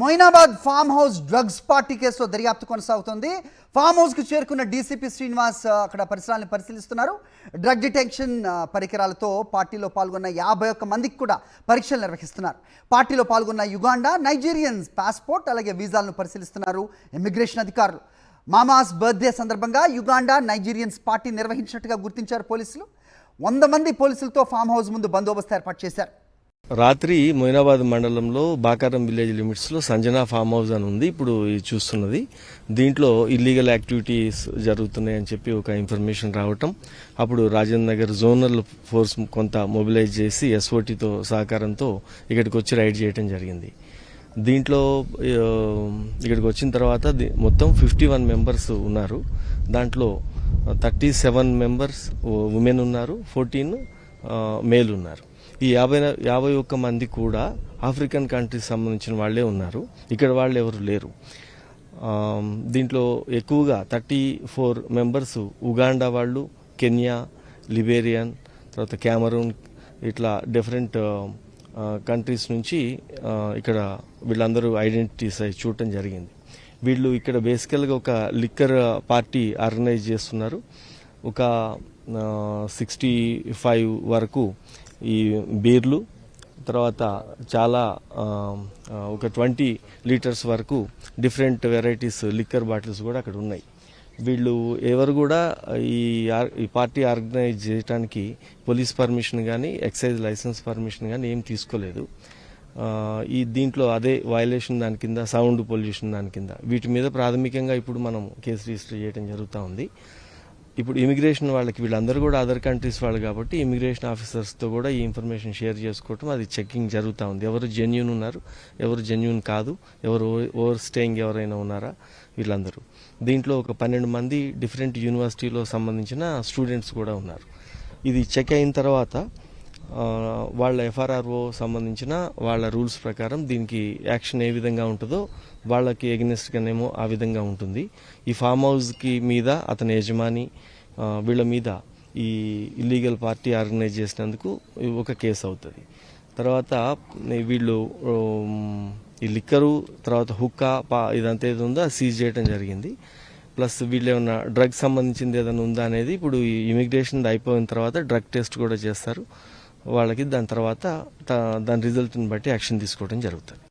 Moinabad farm house drugs party కేసులో దర్యాప్తు కొనసాగుతోంది. ఫామ్ హౌస్ కు చేరుకున్న డీసీపీ శ్రీనివాస్ అక్కడ పరిసరాలను పరిశీలిస్తున్నారు. డ్రగ్ డిటెక్షన్ పరికరాలతో పార్టీలో పాల్గొన్న 51 మందికి కూడా పరీక్షలు నిర్వహిస్తున్నారు. పార్టీలో పాల్గొన్న యుగాండా, నైజీరియన్ పాస్పోర్ట్ అలాగే వీసాలను పరిశీలిస్తున్నారు ఇమిగ్రేషన్ అధికారులు. మామాస్ బర్త్డే సందర్భంగా యుగాండా, నైజీరియన్స్ పార్టీ నిర్వహించినట్టుగా గుర్తించారు పోలీసులు. 100 మంది పోలీసులతో ఫామ్ హౌస్ ముందు బందోబస్తు ఏర్పాటు చేశారు. రాత్రి మొయినాబాద్ మండలంలో బాకారం విలేజ్ లిమిట్స్లో సంజనా ఫామ్ హౌస్ అని ఉంది. ఇప్పుడు చూస్తున్నది దీంట్లో ఇల్లీగల్ యాక్టివిటీస్ జరుగుతున్నాయని చెప్పి ఒక ఇన్ఫర్మేషన్ రావటం, అప్పుడు రాజేంద్ర నగర్ జోనల్ ఫోర్స్ కొంత మొబిలైజ్ చేసి ఎస్ఓటీతో సహకారంతో ఇక్కడికి వచ్చి రైడ్ చేయడం జరిగింది. దీంట్లో ఇక్కడికి వచ్చిన తర్వాత మొత్తం 51 మెంబర్స్ ఉన్నారు. దాంట్లో 37 మెంబర్స్ ఉమెన్ ఉన్నారు, 14 మేల్ ఉన్నారు. ఈ 51 మంది కూడా ఆఫ్రికన్ కంట్రీస్ సంబంధించిన వాళ్లే ఉన్నారు. ఇక్కడ వాళ్ళు ఎవరు లేరు. దీంట్లో ఎక్కువగా 34 మెంబర్స్ ఉగాండా వాళ్ళు, కెన్యా, లిబేరియన్, తర్వాత క్యామరూన్, ఇట్లా డిఫరెంట్ కంట్రీస్ నుంచి ఇక్కడ వీళ్ళందరూ ఐడెంటిటీస్ అయి చూడటం జరిగింది. వీళ్ళు ఇక్కడ బేసికల్గా ఒక లిక్కర్ పార్టీ ఆర్గనైజ్ చేస్తున్నారు. ఒక 65 వరకు ఈ బీర్లు, తర్వాత చాలా ఒక 20 లీటర్స్ వరకు డిఫరెంట్ వెరైటీస్ లిక్కర్ బాటిల్స్ కూడా అక్కడ ఉన్నాయి. వీళ్ళు ఎవరు కూడా ఈ పార్టీ ఆర్గనైజ్ చేయడానికి పోలీస్ పర్మిషన్ కానీ ఎక్సైజ్ లైసెన్స్ పర్మిషన్ కానీ ఏం తీసుకోలేదు. దీంట్లో అదే వయలేషన్ దాని కింద, సౌండ్ పొల్యూషన్ దాని కింద, వీటి మీద ప్రాథమికంగా ఇప్పుడు మనం కేసు రిజిస్టర్ చేయడం జరుగుతూ ఉంది. ఇప్పుడు ఇమిగ్రేషన్ వాళ్ళకి, వీళ్ళందరూ కూడా అదర్ కంట్రీస్ వాళ్ళు కాబట్టి ఇమిగ్రేషన్ ఆఫీసర్స్తో కూడా ఈ ఇన్ఫర్మేషన్ షేర్ చేసుకోవటం, అది చెకింగ్ జరుగుతూ ఉంది. ఎవరు జెన్యూన్ ఉన్నారు, ఎవరు జెన్యూన్ కాదు, ఎవరు ఓవర్ స్టేయింగ్ ఎవరైనా ఉన్నారా, వీళ్ళందరూ. దీంట్లో ఒక 12 మంది డిఫరెంట్ యూనివర్సిటీలో సంబంధించిన స్టూడెంట్స్ కూడా ఉన్నారు. ఇది చెక్ అయిన తర్వాత వాళ్ళ ఎఫ్ఆర్ఆర్ఓ సంబంధించిన వాళ్ళ రూల్స్ ప్రకారం దీనికి యాక్షన్ ఏ విధంగా ఉంటుందో వాళ్ళకి ఎగనెస్ట్గానేమో ఆ విధంగా ఉంటుంది. ఈ ఫామ్ హౌస్కి మీద అతని యజమాని వీళ్ళ మీద ఈ ఇల్లీగల్ పార్టీ ఆర్గనైజ్ చేసినందుకు ఒక కేసు అవుతుంది. తర్వాత వీళ్ళు ఈ లిక్కరు, తర్వాత హుక్కా, ఇదంతా ఏది ఉందో అది సీజ్ చేయడం జరిగింది. ప్లస్ వీళ్ళు ఏమన్నా డ్రగ్ సంబంధించింది ఏదైనా ఉందా అనేది ఇప్పుడు ఈ ఇమిగ్రేషన్ అయిపోయిన తర్వాత డ్రగ్ టెస్ట్ కూడా చేస్తారు వాళ్ళకి. దాని తర్వాత దాని రిజల్ట్ని బట్టి యాక్షన్ తీసుకోవడం జరుగుతుంది.